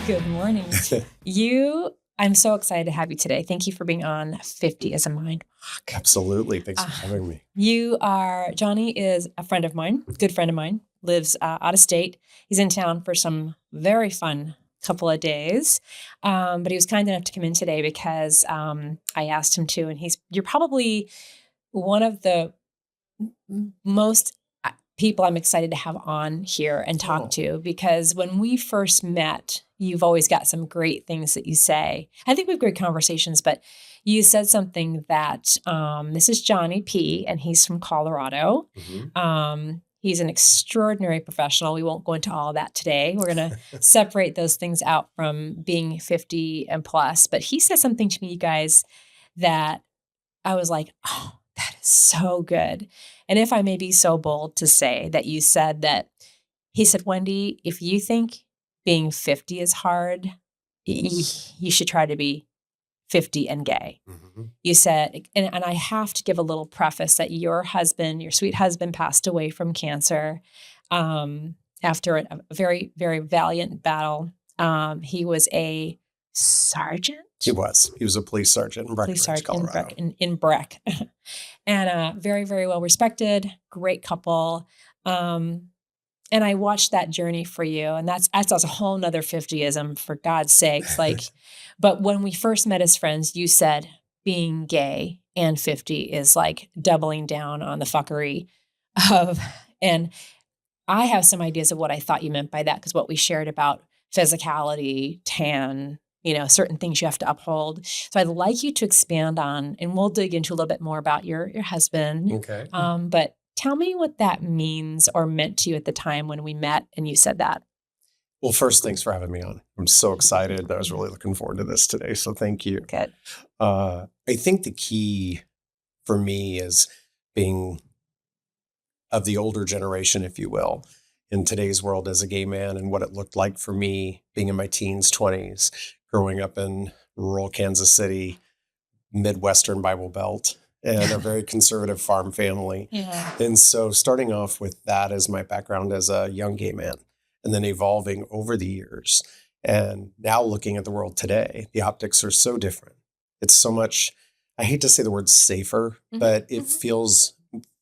Good morning. I'm so excited to have you today. Thank you for being on 50 as a Mind Walk. Absolutely. Thanks for having me. Johnny is a friend of mine, good friend of mine, lives out of state. He's in town for some very fun couple of days. But he was kind enough to come in today because I asked him to, and you're probably one of the most people I'm excited to have on here and talk to, because when we first met, you've always got some great things that you say. I think we have great conversations, but you said something that this is Johnny P, and he's from Colorado. Mm-hmm. He's an extraordinary professional. We won't go into all that today. We're going to separate those things out from being 50 and plus. But he said something to me, you guys, that I was like, oh, that is so good. And if I may be so bold to say that you said that, he said, Wendy, if you think being 50 is hard, you should try to be 50 and gay. Mm-hmm. You said, and I have to give a little preface that your sweet husband passed away from cancer after a very, very valiant battle. He was a sergeant. He was a police sergeant in Breckenridge, Colorado. In Breck. And very, very well respected, great couple. And I watched that journey for you. And that's a whole nother 50ism, for God's sakes. But when we first met as friends, you said being gay and 50 is like doubling down on the fuckery and I have some ideas of what I thought you meant by that, because what we shared about physicality, tan, certain things you have to uphold. So I'd like you to expand on, and we'll dig into a little bit more about your husband. Okay. But tell me what that means or meant to you at the time when we met and you said that. Well, first, thanks for having me on. I'm so excited. I was really looking forward to this today. So thank you. Good. I think the key for me is being of the older generation, if you will, in today's world as a gay man, and what it looked like for me being in my teens, 20s, growing up in rural Kansas City, Midwestern Bible Belt, and a very conservative farm family. Yeah. And so starting off with that as my background as a young gay man, and then evolving over the years. And now looking at the world today, the optics are so different. It's so much, I hate to say the word safer, mm-hmm. but it mm-hmm. feels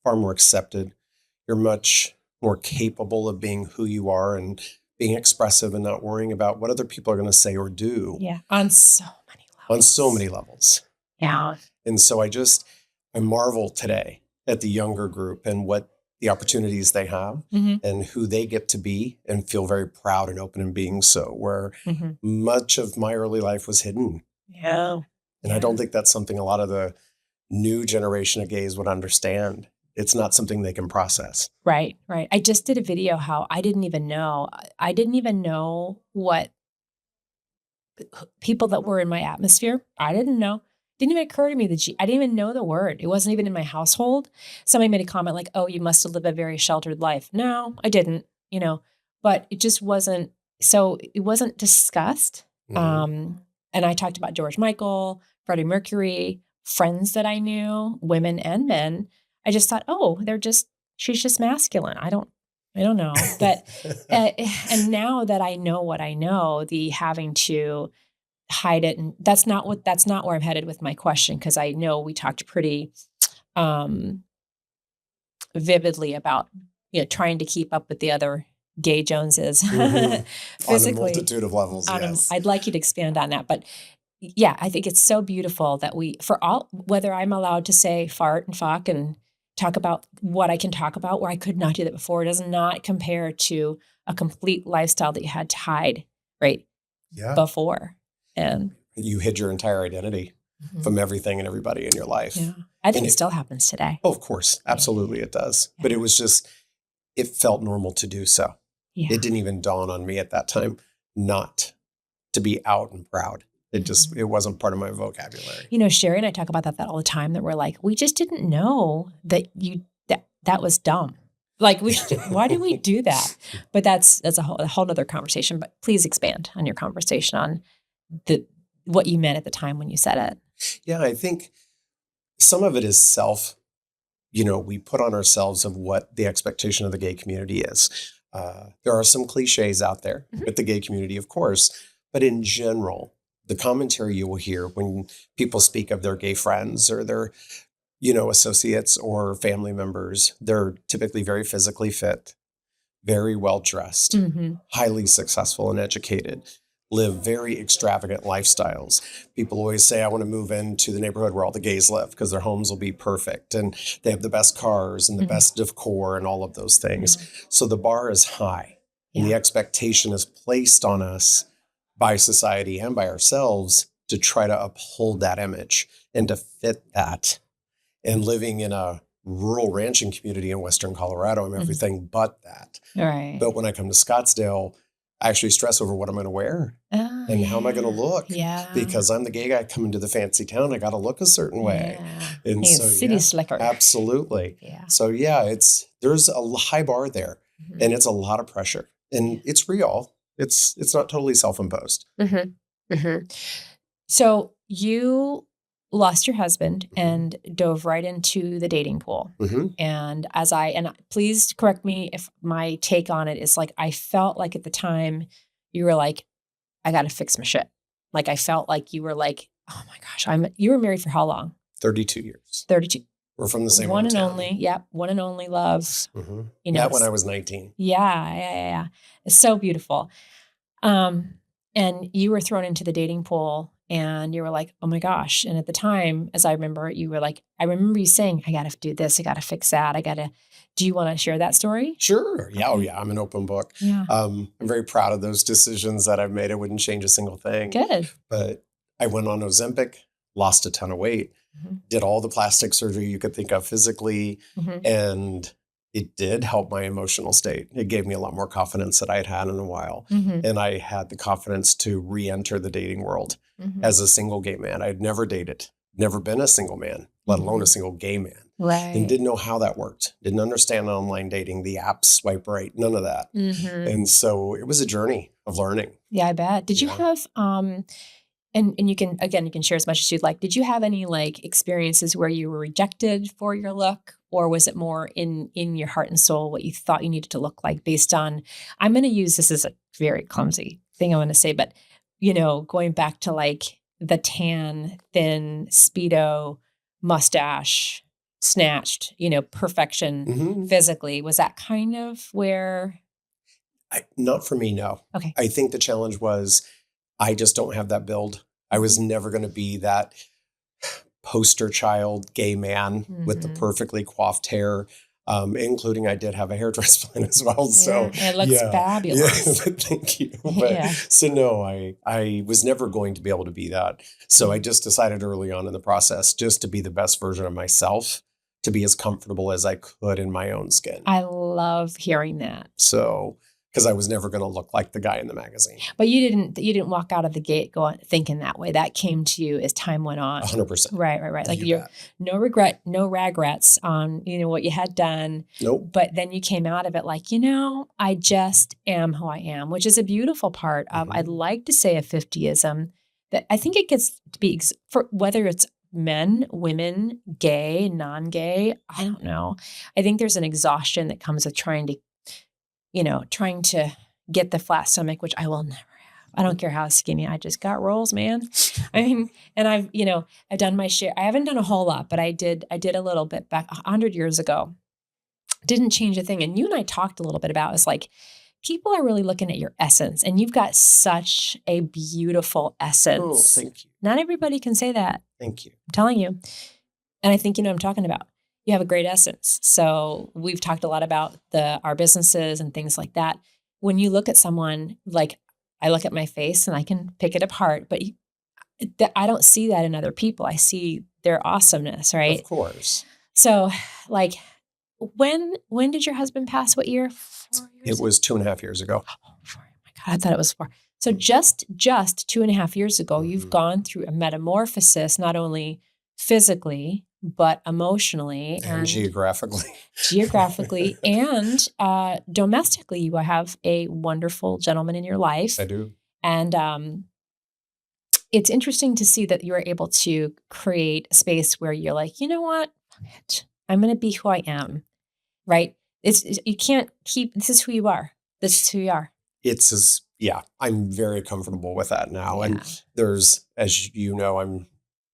far more accepted. You're much more capable of being who you are and being expressive and not worrying about what other people are going to say or do. Yeah. On so many levels. Yeah. And so I marvel today at the younger group and what the opportunities they have mm-hmm. and who they get to be, and feel very proud and open in being so, where mm-hmm. much of my early life was hidden. Yeah. And I don't think that's something a lot of the new generation of gays would understand. It's not something they can process. Right. I just did a video how I didn't even know what people that were in my atmosphere. I didn't know. Didn't even occur to me I didn't even know the word. It wasn't even in my household. Somebody made a comment like, oh, you must have lived a very sheltered life. No, I didn't, but it just wasn't. So it wasn't discussed. Mm-hmm. And I talked about George Michael, Freddie Mercury, friends that I knew, women and men. I just thought, oh, she's just masculine. I don't know. But, and now that I know what I know, the having to hide it. And that's not where I'm headed with my question. Cause I know we talked pretty, vividly about, trying to keep up with the other gay Joneses mm-hmm. physically. On a multitude of levels. Yes. I'd like you to expand on that, but yeah, I think it's so beautiful that whether I'm allowed to say fart and fuck and talk about what I can talk about, where I could not do that before, does not compare to a complete lifestyle that you had to hide, right? Yeah. Before. And you hid your entire identity mm-hmm. from everything and everybody in your life. Yeah. I think it still happens today. Oh, of course. Absolutely it does. Yeah. But it felt normal to do so. Yeah. It didn't even dawn on me at that time not to be out and proud. It wasn't part of my vocabulary. Sherry and I talk about that all the time, that we're like, we just didn't know that that was dumb. Like, why did we do that? But that's a whole nother conversation. But please expand on your conversation on what you meant at the time when you said it. Yeah, I think some of it is we put on ourselves of what the expectation of the gay community is. There are some cliches out there mm-hmm. with the gay community, of course, But in general, the commentary you will hear when people speak of their gay friends or their, associates or family members, they're typically very physically fit, very well dressed, highly successful and educated, live very extravagant lifestyles. People always say, I want to move into the neighborhood where all the gays live because their homes will be perfect. And they have the best cars and the best decor and all of those things. So the bar is high and the expectation is placed on us by society and by ourselves to try to uphold that image and to fit that. And living in a rural ranching community in Western Colorado, I'm everything but that. Right. But when I come to Scottsdale, I actually stress over what I'm going to wear and how am I going to look? Yeah. Because I'm the gay guy coming to the fancy town. I got to look a certain way. Yeah. And so city slicker. Absolutely. Yeah. So there's a high bar there and it's a lot of pressure and it's real. It's not totally self-imposed. So you lost your husband and dove right into the dating pool. And please correct me if my take on it is like, I felt like at the time you were like, I got to fix my shit. Like, I felt like you were like, oh my gosh, you were married for how long? 32 years. 32. We're from the same one and hometown. only. Yep. One and only love. Met when I was 19. Yeah. It's so beautiful. And you were thrown into the dating pool and you were like, oh my gosh. And at the time, as I remember, you were like, I remember you saying, I got to do this. I got to fix that. Do you want to share that story? Sure. Yeah. Oh yeah. I'm an open book. Yeah. I'm very proud of those decisions that I've made. I wouldn't change a single thing. Good. But I went on Ozempic, lost a ton of weight, did all the plastic surgery you could think of physically. And it did help my emotional state. It gave me a lot more confidence that I had had in a while. And I had the confidence to re-enter the dating world as a single gay man. I had never dated, never been a single man, let alone a single gay man. Right. And didn't know how that worked. Didn't understand online dating, the apps, swipe right, none of that. And so it was a journey of learning. Yeah, I bet. Did you have, and you can share as much as you'd like. Did you have any like experiences where you were rejected for your look? Or was it more in your heart and soul what you thought you needed to look like based on, I'm going to use this as a very clumsy thing I want to say, but, going back to like the tan, thin, Speedo, mustache, snatched, perfection physically. Was that kind of where? Not for me, no. Okay. I think the challenge was I just don't have that build. I was never going to be that poster child gay man with the perfectly coiffed hair, including I did have a hair transplant as well. So it looks fabulous. Yeah, thank you. So no, I was never going to be able to be that. So I just decided early on in the process just to be the best version of myself, to be as comfortable as I could in my own skin. I love hearing that. So because I was never going to look like the guy in the magazine. But you didn't walk out of the gate going thinking that way. That came to you as time went on. 100%. Right. Like you're no regrets on, what you had done. Nope. But then you came out of it like, I just am who I am, which is a beautiful part of, I'd like to say a 50ism that I think it gets to be for whether it's men, women, gay, non-gay, I don't know. I think there's an exhaustion that comes with trying to get the flat stomach, which I will never have. I don't care how skinny. I just got rolls, man. I mean, and I've done my share. I haven't done a whole lot, but I did a little bit back 100 years ago. Didn't change a thing. And you and I talked a little bit about, it's like, people are really looking at your essence and you've got such a beautiful essence. Oh, thank you. Not everybody can say that. Thank you. I'm telling you. And I think you know what I'm talking about. You have a great essence. So we've talked a lot about our businesses and things like that. When you look at someone, like I look at my face and I can pick it apart, but I don't see that in other people. I see their awesomeness, right? Of course. So like when did your husband pass? What year? 4 years? It was 2.5 years ago. Oh my God. I thought it was 4. So just 2.5 years ago, you've gone through a metamorphosis, not only physically, but emotionally and geographically and domestically. You have a wonderful gentleman in your life. I do. And it's interesting to see that you're able to create a space where you're like, you know what? I'm going to be who I am, right? You can't keep, this is who you are. This is who you are. It's as yeah, I'm very comfortable with that now. Yeah. And there's, as you know, I'm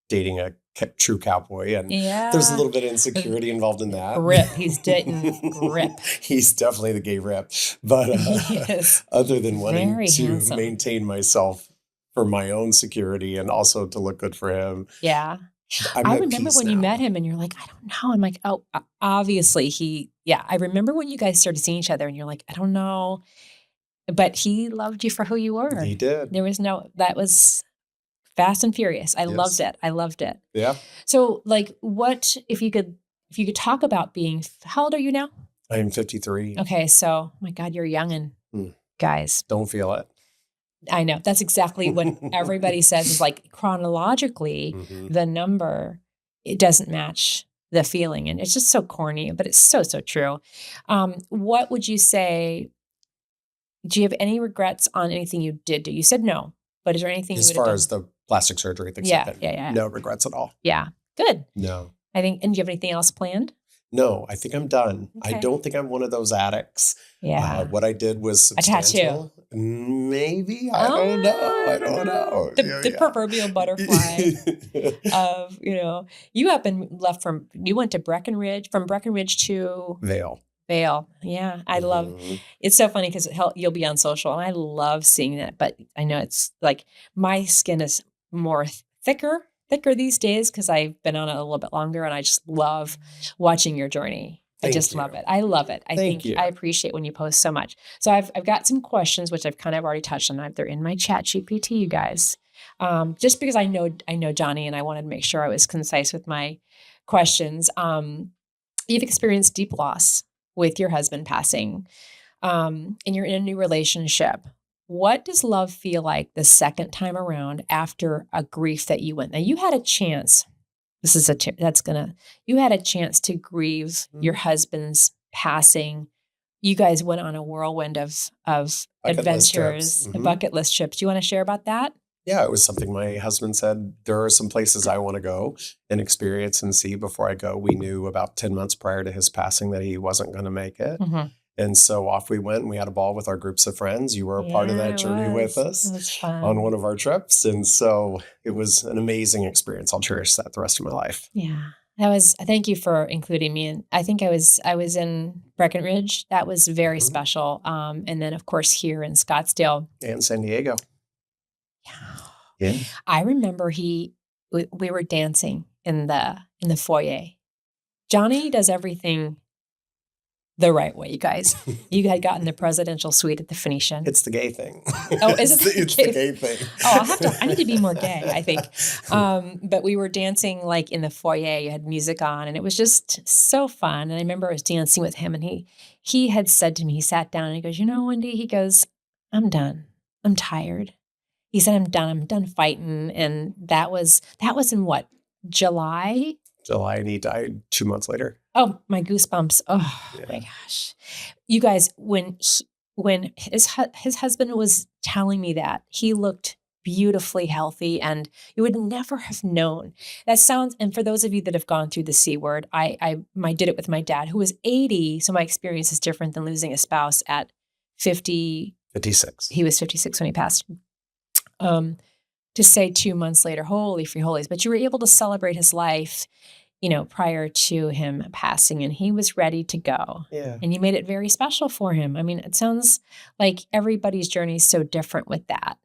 dating a true cowboy, and there's a Yeah. little bit of insecurity involved in that. Grip. He's dating grip. He's definitely the gay rip. But He is other than wanting very to handsome. maintain myself for my own security and also to look good for him, Yeah. I'm I at remember peace when you now. met him and you're like, I don't know. I'm like, oh, obviously yeah. I remember when you guys started seeing each other and you're like, I don't know. But he loved you for who you were. He did. That was Fast and Furious. I loved Yes. it. I loved it. Yeah. So like if you could talk about how old are you now? I'm 53. Okay. So, oh my God, you're young guys. Don't feel it. I know. That's exactly what everybody says is like chronologically, Mhm. the number, it doesn't match the feeling. And it's just so corny, but it's so, so true. What would you say? Do you have any regrets on anything you did do? You said no, but is there anything you As would have far done? as the plastic surgery things Yeah, like that, yeah. no regrets at all. Yeah. Good. No. I think, and do you have anything else planned? No, I think I'm done. I Okay. don't think I'm one of those addicts. Yeah. What I did was A tattoo. substantial. Maybe. I don't know. The proverbial butterfly of, you went to Breckenridge, from Breckenridge to Veil. Vale. Yeah. I love, Mhm. it's so funny because you'll be on social and I love seeing that, but I know it's like my skin is more thicker these days because I've been on it a little bit longer and I just love watching your journey. I just love it. I love it. I appreciate when you post so much. So I've got some questions, which I've kind of already touched on. They're in my chat GPT, you guys. Just because I know Johnny and I wanted to make sure I was concise with my questions. You've experienced deep loss with your husband passing, and you're in a new relationship. What does love feel like the second time around after a grief that you went? Now you had a chance. You had a chance to grieve your husband's passing. You guys went on a whirlwind of adventures, bucket list trips. Do you want to share about that? Yeah, it was something my husband said, there are some places I want to go and experience and see before I go. We knew about 10 months prior to his passing that he wasn't going to make it. Mm-hmm. And so off we went and we had a ball with our groups of friends. You were a part of that journey with us. It was fun. On one of our trips. And so it was an amazing experience. I'll cherish that the rest of my life. Yeah. Thank you for including me. And I think I was in Breckenridge. That was very special. And then of course here in Scottsdale. And San Diego. Yeah. I remember we were dancing in the foyer. Johnny does everything the right way, you guys. You had gotten the presidential suite at the Phoenician. It's the gay thing. Oh, is it it's the gay thing. Oh, I need to be more gay, I think. But we were dancing like in the foyer. You had music on and it was just so fun. And I remember I was dancing with him and he had said to me, he sat down and he goes, Wendy, he goes, I'm done. I'm tired. He said, I'm done fighting. And that was in what? July? And he died 2 months later. Oh, my goosebumps. Oh my gosh. You guys, when his husband was telling me that, he looked beautifully healthy and you would never have known. That sounds, and for those of you that have gone through the C word, I did it with my dad who was 80. So my experience is different than losing a spouse at 50. 56. He was 56 when he passed. To say 2 months later, holy free holies, but you were able to celebrate his life, prior to him passing and he was ready to go. Yeah. And you made it very special for him. I mean, it sounds like everybody's journey is so different with that.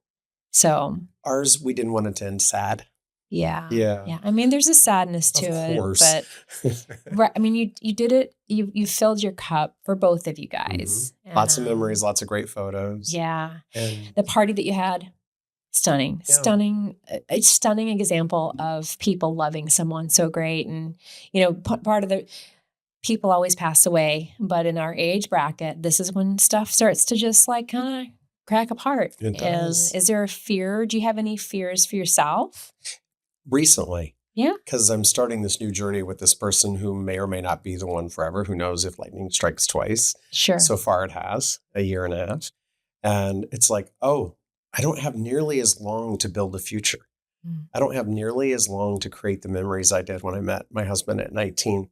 So ours, we didn't want it to end sad. Yeah. Yeah. Yeah. I mean, there's a sadness to it, but right. I mean, you did it. You filled your cup for both of you guys. Mm-hmm. Lots of memories, lots of great photos. Yeah. And the party that you had, stunning, a stunning example of people loving someone so great. And, part of the people always pass away, but in our age bracket, this is when stuff starts to just like kind of crack apart. It does. Is there a fear? Do you have any fears for yourself? Recently. Yeah. Because I'm starting this new journey with this person who may or may not be the one forever. Who knows if lightning strikes twice? Sure. So far it has, a year and a half. And it's like, I don't have nearly as long to build a future. I don't have nearly as long to create the memories I did when I met my husband at 19,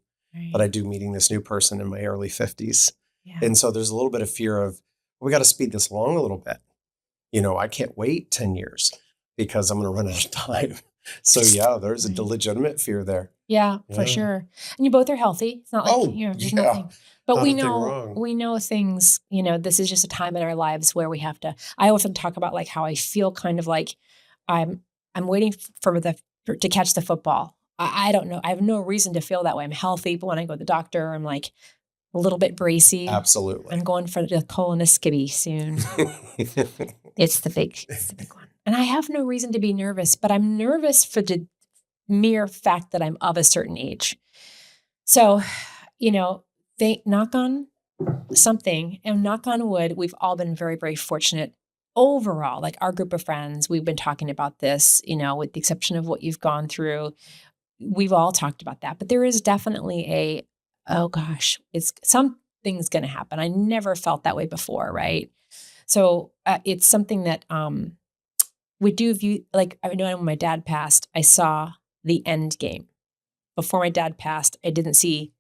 but I do meeting this new person in my early 50s. Yeah. And so there's a little bit of fear of, we got to speed this along a little bit. I can't wait 10 years because I'm going to run out of time. So yeah, there's a Right. legitimate fear there. Yeah, for Yeah. sure. And you both are healthy. It's not like, Oh, there's yeah. nothing. But Not we a thing know wrong. things, this is just a time in our lives where we have to. I often talk about like how I feel kind of like I'm waiting to catch the football. I don't know. I have no reason to feel that way. I'm healthy, but when I go to the doctor, I'm like a little bit bracy. Absolutely. I'm going for the colonoscopy soon. It's the big one. And I have no reason to be nervous, but I'm nervous for the mere fact that I'm of a certain age. So, they knock on something and knock on wood. We've all been very, very fortunate overall. Like our group of friends, we've been talking about this, with the exception of what you've gone through. We've all talked about that, but there is definitely oh gosh, something's going to happen. I never felt that way before. Right. So it's something that, we do view, like, I know when my dad passed, I saw the end game. Before my dad passed, I didn't see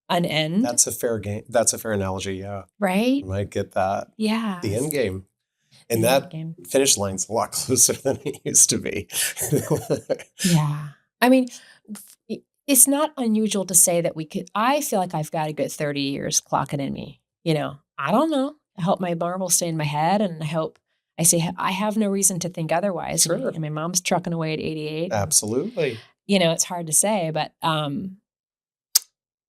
an end. That's a fair game. That's a fair analogy. Yeah. Right? I might get that. Yeah. The end game. And that finish line's a lot closer than it used to be. Yeah. I mean, it's not unusual to say that I feel like I've got a good 30 years clocking in me. I don't know. I hope my marbles stay in my head, and I say I have no reason to think otherwise. Sure. And my mom's trucking away at 88. Absolutely. It's hard to say, but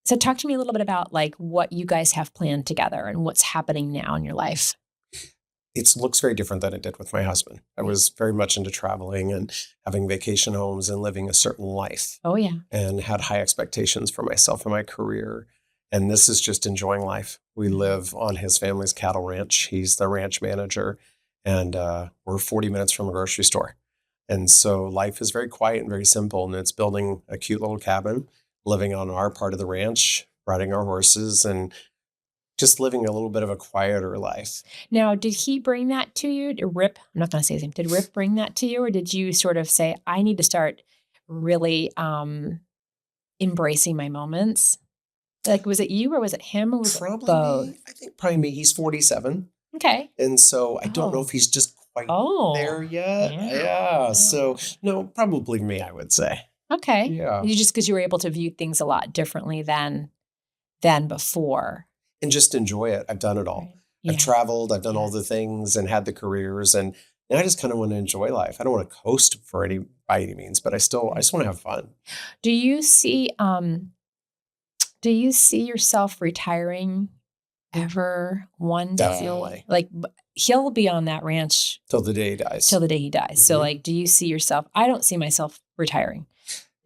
so talk to me a little bit about like what you guys have planned together and what's happening now in your life. It looks very different than it did with my husband. I was very much into traveling and having vacation homes and living a certain life. Oh, yeah. And had high expectations for myself and my career. And this is just enjoying life. We live on his family's cattle ranch. He's the ranch manager. And we're 40 minutes from a grocery store. And so life is very quiet and very simple. And it's building a cute little cabin, living on our part of the ranch, riding our horses, and just living a little bit of a quieter life. Now, did he bring that to you? Rip, I'm not going to say his name. Did Rip bring that to you? Or did you sort of say, I need to start really embracing my moments? Like, was it you or was it him? Or was probably it both? me. I think probably me. He's 47. Okay. And so I don't know if he's just quite there yet. Yeah. So no, probably me, I would say. Okay. Yeah. Just because you were able to view things a lot differently than before. And just enjoy it. I've done it all. Right. Yeah. I've traveled, I've done all the things and had the careers, and now I just kind of want to enjoy life. I don't want to coast by any means, but I just want to have fun. Do you see yourself retiring ever one day? Definitely. Like he'll be on that ranch till the day he dies. Mm-hmm. So like, do you see yourself? I don't see myself retiring.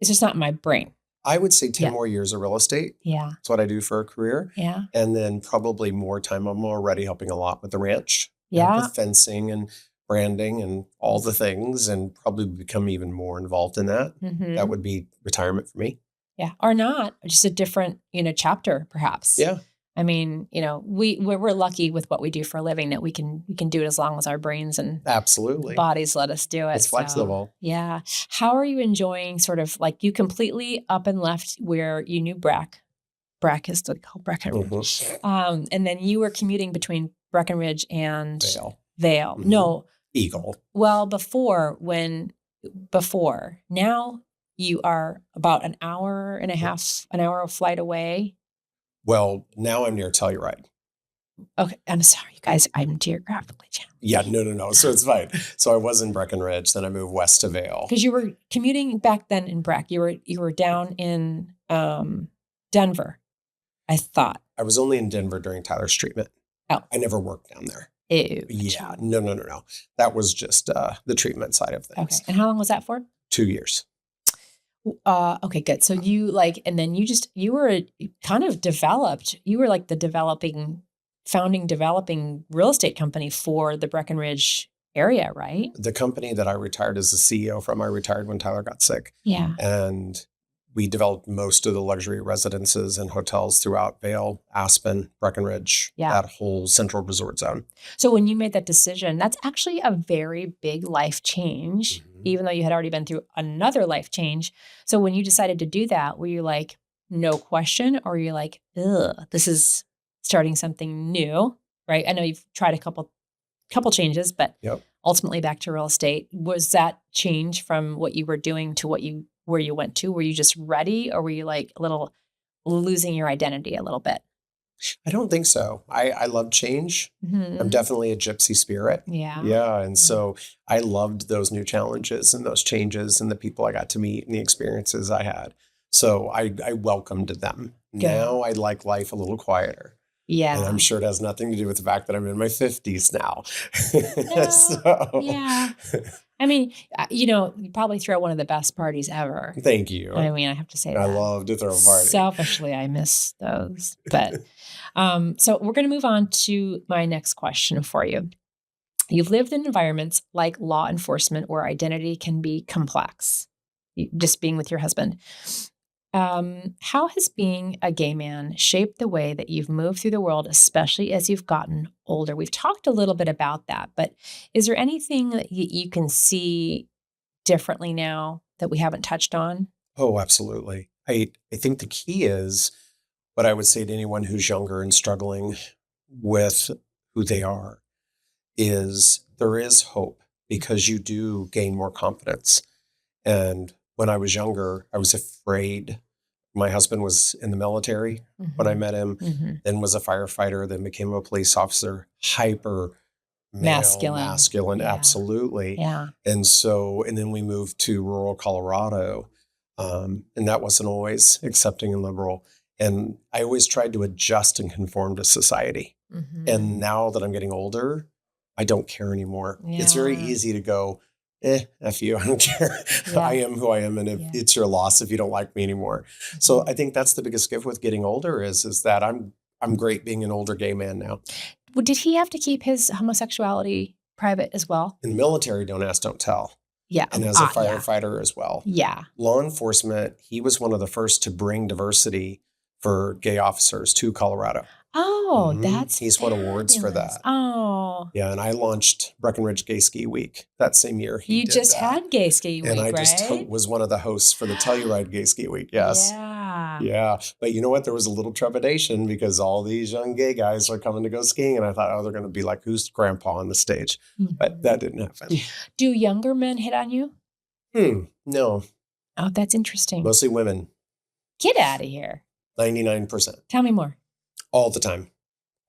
It's just not in my brain. I would say 10 more years of real estate. Yeah. That's what I do for a career. Yeah. And then probably more time. I'm already helping a lot with the ranch. Yeah. With fencing and branding and all the things, and probably become even more involved in that. Mm-hmm. That would be retirement for me. Yeah. Or not, just a different, chapter perhaps. Yeah. I mean, we're lucky with what we do for a living that we can do it as long as our brains and absolutely bodies let us do it. It's flexible. So, yeah. How are you enjoying sort of like you completely up and left where you knew Brack is still called Breckenridge. Mm-hmm. And then you were commuting between Breckenridge and Vail. Mm-hmm. No. Eagle. Well, before now you are about an hour and a half, an hour of flight away. Well, now I'm near Telluride. Okay. I'm sorry, you guys. I'm geographically challenged. Yeah, no. So it's fine. So I was in Breckenridge, then I moved west to Vail. Because you were commuting back then in Brack. You were down in Denver, I thought. I was only in Denver during Tyler's treatment. Oh. I never worked down there. Ew. Yeah. No. That was just the treatment side of things. Okay. And how long was that for? 2 years. Okay, good. So you and then you were kind of developed. You were like the developing real estate company for the Breckenridge area, right? The company that I retired as the CEO from, I retired when Tyler got sick. Yeah. And we developed most of the luxury residences and hotels throughout Vail, Aspen, Breckenridge, that whole central resort zone. So when you made that decision, that's actually a very big life change, even though you had already been through another life change. So when you decided to do that, were you like, no question? Or were you like, ugh, this is starting something new, right? I know you've tried a couple changes, but ultimately back to real estate. Was that change from what you were doing to where you went to? Were you just ready, or were you like a little losing your identity a little bit? I don't think so. I love change. I'm Mhm. definitely a gypsy spirit. Yeah. Yeah. And Yeah. so I loved those new challenges and those changes and the people I got to meet and the experiences I had. So I welcomed them. Good. Now I like life a little quieter. And I'm Yeah. sure it has nothing to do with the fact that I'm in my 50s now. No. So Yeah. I mean, you probably throw one of the best parties ever. thank I you. mean, I have to say I that. love to throw a party. Selfishly, I miss those. But so we're going to move on to my next question for you. You've lived in environments like law enforcement where identity can be complex, just being with your husband. How has being a gay man shaped the way that you've moved through the world, especially as you've gotten older? We've talked a little bit about that, but is there anything that you can see differently now that we haven't touched on? Oh, absolutely. I think the key is what I would say to anyone who's younger and struggling with who they are is there is hope because you do gain more confidence. And when I was younger, I was afraid. My husband was in the military when I Mhm. met him, Mhm. then was a firefighter, then became a police officer, hyper male, Masculine. masculine, Yeah. absolutely. Yeah. And then we moved to rural Colorado. And that wasn't always accepting and liberal. And I always tried to adjust and conform to society. And Mhm. now that I'm getting older, I don't care anymore. It's very Yeah. easy to go, F you, I don't care. I Yeah. am who I am. And if Yeah. it's your loss if you don't like me anymore. So Mhm. I think that's the biggest gift with getting older is that I'm great being an older gay man now. Well, did he have to keep his homosexuality private as well? In the military, don't ask, don't tell. Yeah. And as a Yeah. firefighter as well. Yeah. Law enforcement, he was one of the first to bring diversity for gay officers to Colorado. Oh, that's He's won awards for fabulous. that. Oh, Yeah, and I launched Breckenridge Gay Ski Week that same year he you did just that. had Gay Ski And Week, I just right? was one of the hosts for the Telluride Gay Ski Week. Yes. Yeah. Yeah. But you know what? There was a little trepidation because all these young gay guys are coming to go skiing. And I thought, oh, they're going to be like, who's grandpa on the stage? But Mhm. that didn't happen. Do younger men hit on you? No, Oh, that's interesting. mostly women, Get out of here. 99%, Tell me more. all the time.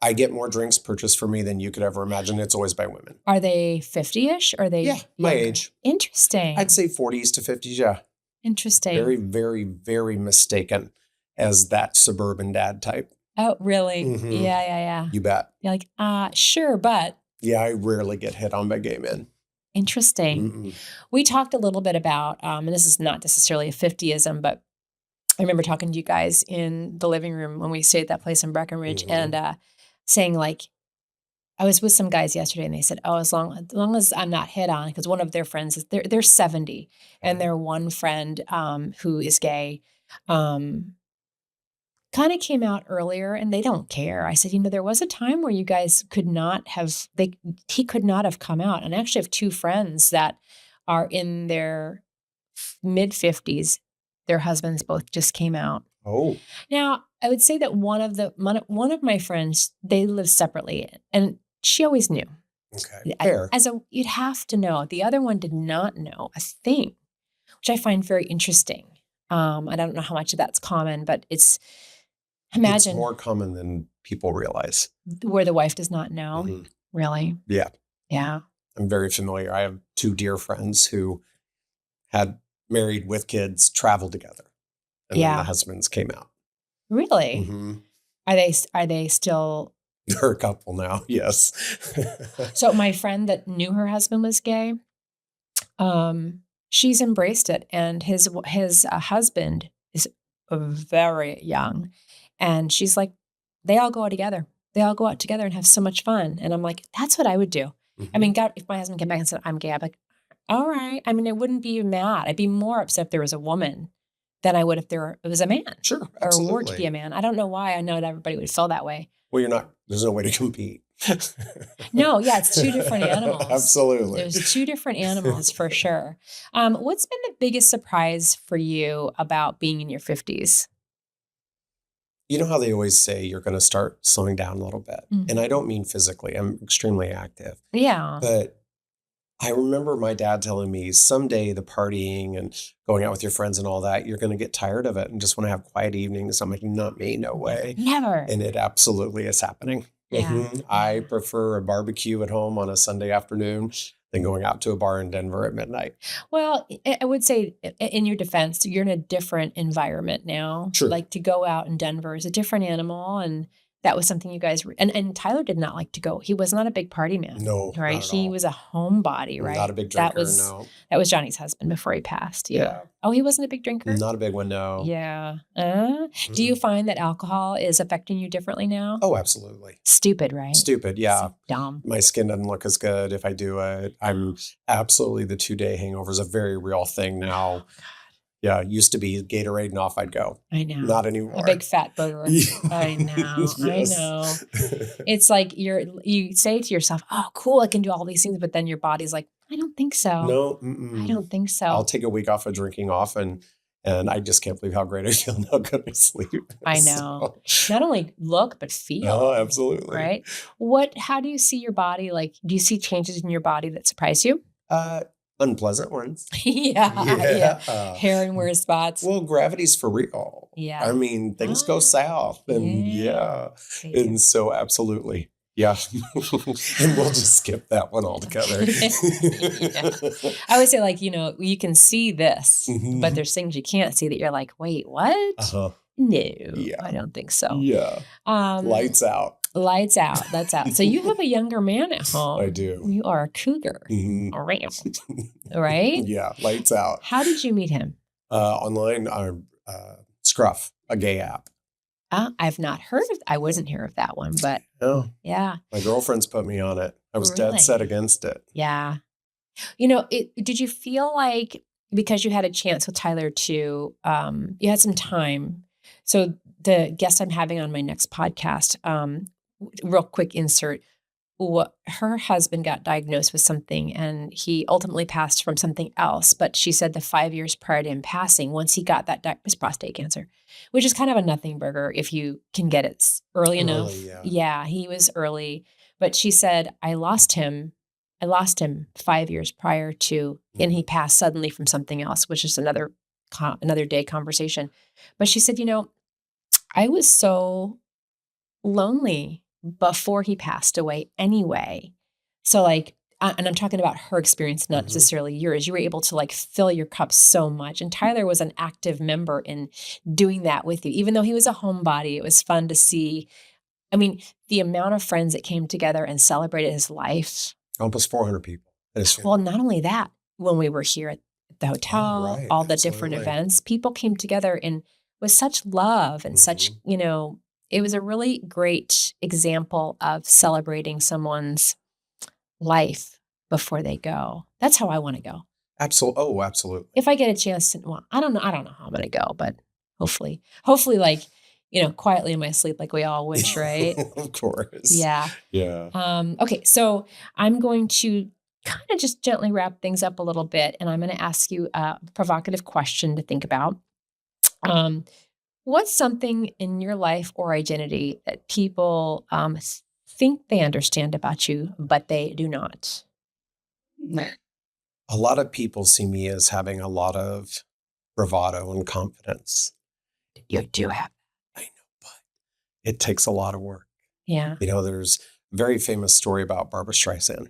I get more drinks purchased for me than you could ever imagine. It's always by women. Are they 50-ish? Or are they Yeah, my younger? age. Interesting. I'd say 40s to 50s. Yeah. Interesting. Very, very, very mistaken as that suburban dad type. Oh, really? Mm-hmm. Yeah, yeah, yeah. You bet. You're like, sure, but Yeah, I rarely get hit on by gay men. interesting. Mm-mm. We talked a little bit about, and this is not necessarily a 50ism, but I remember talking to you guys in the living room when we stayed at that place in Breckenridge Mm-hmm. and saying like, I was with some guys yesterday and they said, oh, as long as I'm not hit on, because one of their friends is they're 70 and their one friend who is gay kind of came out earlier and they don't care. I said, there was a time where you guys could not have he could not have come out. And I actually have two friends that are in their mid 50s. Their husbands both just came out. Oh, Now, I would say that one of my friends, they live separately and she always knew. okay. Fair. You'd have to know. The other one did not know a thing, which I find very interesting. I don't know how much of that's common, but it's It's imagine more common than people realize. where the wife does not know. Mm-hmm. Really? Yeah, Yeah. I'm very familiar. I have two dear friends who had married with kids, traveled together, and then the Yeah. husbands came out. Really? Mm-hmm. Are they still They're a couple now. Yes. so my friend that knew her husband was gay, she's embraced it and his husband is very young and she's like they all go out together. They all go out together and have so much fun and I'm like that's what I would do. I Mm-hmm. mean, God, if my husband came back and said I'm gay, I'd be like, all right. I mean, I wouldn't be mad. I'd be more upset if there was a woman than I would if it was a man Sure, or were to be absolutely. a man. I don't know why. I know that everybody would feel that way. Well, there's no way to compete. No, yeah, it's two different animals. Absolutely. There's two different animals for sure. What's been the biggest surprise for you about being in your 50s? You know how they always say you're going to start slowing down a little bit? And I Mhm. don't mean physically, I'm extremely active. Yeah. But I remember my dad telling me someday the partying and going out with your friends and all that, you're going to get tired of it and just want to have quiet evenings. I'm like, not me, no way. Never. And it absolutely is happening. Yeah. I prefer a barbecue at home on a Sunday afternoon than going out to a bar in Denver at midnight. Well, I would say in your defense, you're in a different environment now. True. Like to go out in Denver is a different animal. And that was something you guys, and Tyler did not like to go. He was not a big party man. No, right? not at He all. was a homebody, right? Not a big drinker, that no. was Johnny's husband before he passed. Yeah. Yeah. Oh, he wasn't a big drinker? Not a big one, no. Yeah. Do you find that alcohol is affecting you differently now? Oh, absolutely. Stupid, right? Stupid, yeah. So dumb. My skin doesn't look as good if I do it. I'm absolutely, the 2-day hangover is a very real thing now. Yeah, it used to be Gatorade and off I'd go. I know. Not anymore. A big fat burger. I know. Yes. I know. It's like you say to yourself, oh, cool, I can do all these things. But then your body's like, I don't think so. No. I don't think so. I'll take a week off of drinking off and I just can't believe how great I feel now going to sleep. I know. Not only look, but feel. Oh, absolutely. Right? How do you see your body? Like, do you see changes in your body that surprise you? Unpleasant ones. Yeah. Hair and weird spots. Well, gravity's for real. Yeah. I mean, things go south and and so absolutely. Yeah. And we'll just skip that one altogether. I always say, like, you can see this, but there's things you can't see that you're like, wait, what? No, I don't think so. Yeah. Lights out. Lights out. That's out. So you have a younger man at home. I do. You are a cougar. Right? Yeah. Lights out. How did you meet him? Online on Scruff, a gay app. I've not heard of. I wasn't here of that one, but yeah. My girlfriend's put me on it. I was dead set against it. Yeah. Did you feel like, because you had a chance with Tyler too, you had some time. So the guest I'm having on my next podcast, real quick insert, her husband got diagnosed with something and he ultimately passed from something else. But she said the 5 years prior to him passing, once he got that was prostate cancer, which is kind of a nothing burger if you can get it early enough. Yeah, he was early. But she said, I lost him 5 years prior to, and he passed suddenly from something else, which is another day conversation. But she said, I was so lonely before he passed away anyway. So like, and I'm talking about her experience, not necessarily yours. You were able to like fill your cup so much. And Tyler was an active member in doing that with you. Even though he was a homebody, it was fun to see. I mean, the amount of friends that came together and celebrated his life. Almost 400 people. Well, not only that, when we were here at the hotel, all the different events, people came together and with such love and such, it was a really great example of celebrating someone's life before they go. That's how I want to go. Absolutely. Oh, absolutely. If I get a chance to, well, I don't know how I'm going to go, but hopefully like, quietly in my sleep, like we all wish, right? Of course. Yeah. Yeah. Okay. So I'm going to kind of just gently wrap things up a little bit. And I'm going to ask you a provocative question to think about. What's something in your life or identity that people think they understand about you, but they do not? A lot of people see me as having a lot of bravado and confidence. You do have. I know, but it takes a lot of work. Yeah. There's a very famous story about Barbra Streisand,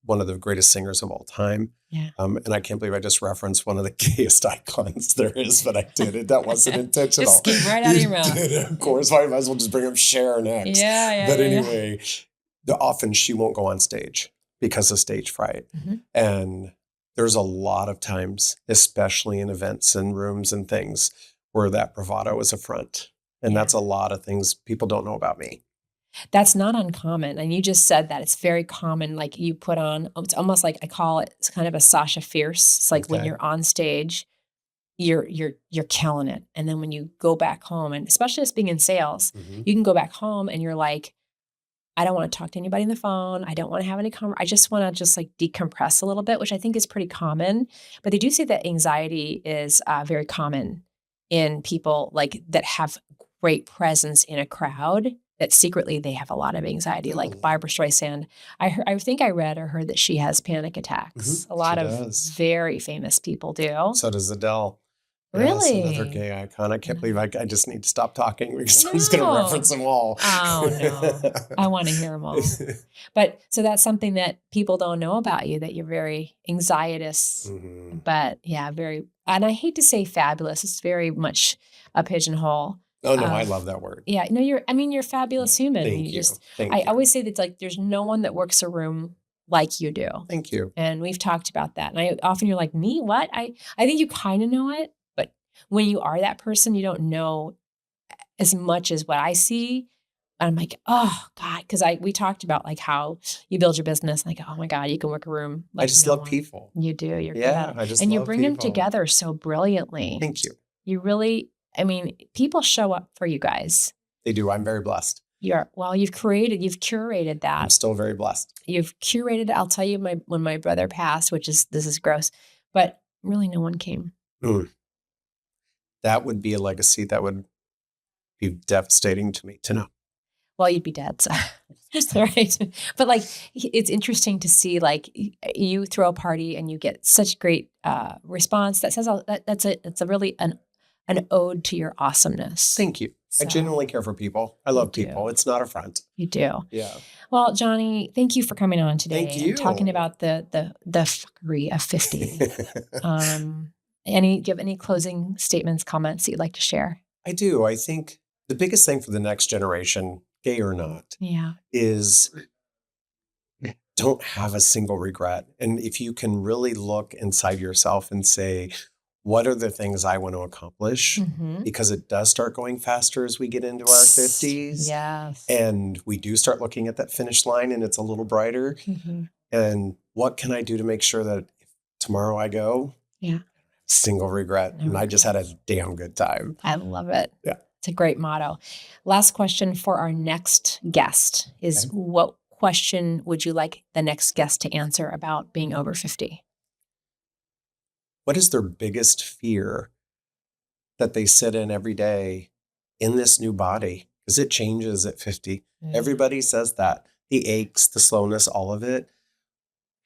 one of the greatest singers of all time. Yeah. And I can't believe I just referenced one of the gayest icons there is, but I did it. That wasn't intentional. Just came right out of your mouth. Of course, I might as well just bring up Cher next. Yeah. But anyway, often she won't go on stage because of stage fright. And there's a lot of times, especially in events and rooms and things, where that bravado is a front. And that's a lot of things people don't know about me. That's not uncommon. And you just said that it's very common. Like you put on, it's almost like I call it, it's kind of a Sasha Fierce. It's like when you're on stage, you're killing it. And then when you go back home, and especially us being in sales, you can go back home and you're like, I don't want to talk to anybody on the phone. I don't want to have any I just want to just like decompress a little bit, which I think is pretty common. But they do say that anxiety is very common in people like that have great presence in a crowd. that secretly they have a lot of anxiety, like Mm. Barbara Streisand. I think I read or heard that she has panic attacks. A lot She of does. very famous people do. So does Adele. Yes, another Really? gay icon. I can't believe I just need to stop talking because I was No. going to reference them all. Oh, no. I want to hear them all. But so that's something that people don't know about you, that you're very anxietous, Mhm. but yeah, very, and I hate to say fabulous. It's very much a pigeonhole. Oh, no, I love that word. Yeah, no, you're a fabulous human. Thank you. Thank I you. always say that like, there's no one that works a room like you do. Thank you. And we've talked about that. And I often you're like, me, what? I think you kind of know it, but when you are that person, you don't know as much as what I see. I'm like, oh God, because we talked about like how you build your business. Like, oh my God, you can work a room. Like I just no love one. people. You do. You're good Yeah, at it. I just and you love bring them people. together so brilliantly. Thank you. You really, I mean, people show up for you guys. They do. I'm very blessed. You've curated that. I'm still very blessed. You've curated. I'll tell you, when my brother passed, this is gross, but really no one came. That would be a legacy that would be devastating to me to know. Well, you'd be dead, so right. But like, it's interesting to see like you throw a party and you get such great response that says it's a really an ode to your awesomeness. Thank you. So, I genuinely care for people. I love people. It's not a front. You do. Yeah. Well, Johnny, thank you for coming on today. Thank you. And talking about the fuckery of 50. Do you have any closing statements, comments that you'd like to share? I do. I think the biggest thing for the next generation, gay or not, is don't have a single regret. And if you can really look inside yourself and say, what are the things I want to accomplish? Mm-hmm. Because it does start going faster as we get into our 50s. Yes. And we do start looking at that finish line and it's a little brighter. Mm-hmm. And what can I do to make sure that if tomorrow I go, single regret. And I just had a damn good time. I love it. Yeah. It's a great motto. Last question for our next guest is, what question would you like the next guest to answer about being over 50? What is their biggest fear that they sit in every day in this new body? Because it changes at 50. Yeah. Everybody says that. The aches, the slowness, all of it.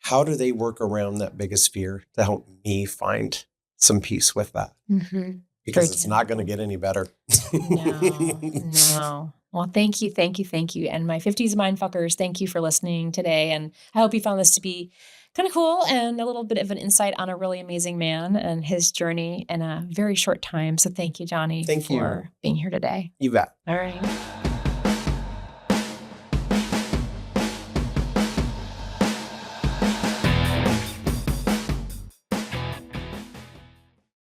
How do they work around that biggest fear to help me find some peace with that? Mm-hmm. Because it's not going to get any better. No. Well, thank you. And my 50s mindfuckers, thank you for listening today. And I hope you found this to be kind of cool and a little bit of an insight on a really amazing man and his journey in a very short time. So thank you, Johnny, for being here today. You bet. All right.